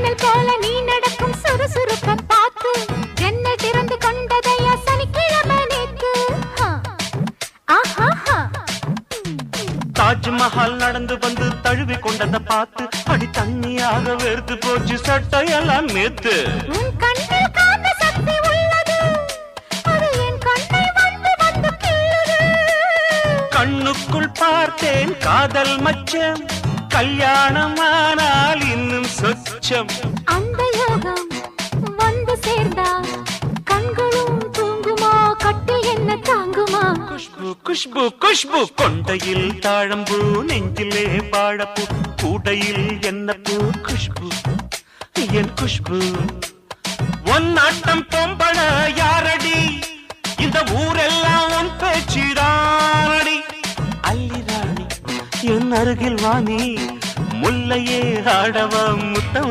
மின்னல் போல நீ நடக்கும் சுறுசுறுப்ப பார்த்து ஜன்னல் திறந்து கொண்டதையா சனிக்கிழமை நேத்து. தாஜ்மஹால் நடந்து வந்து தழுவி கொண்டதை பார்த்து அடி தண்ணியாக வெறுத்து போச்சு சட்டையெல்லாம் நேத்து. உன் கண்ணில் காந்த சக்தி உள்ளது, அது என் கண்ணை வந்து வந்து கிள்ளுது. கண்ணுக்குள் பார்த்தேன் காதல் மச்சம், கல்யாணமானால் இன்னும் சொச்சம். அந்த யோகம் வந்து சேர்ந்தா கண்களும் தூங்குமா, கட்டில் என்ன தாங்குமா? குஷ்பு குஷ்பு குஷ்பு கொண்டையில் தாழம்பூ, நெஞ்சிலே வாழப்பூ, கூடையில் என்ன பூ? குஷ்பு என் குஷ்பு. ஒன்னாட்டம் பொம்பள யாரடி, இந்த ஊரெல்லாம் உன் பேச்சிடானடி. அல்லிராணி என் அருகில் வாணி, முல்லையே ஆடவ முத்தம்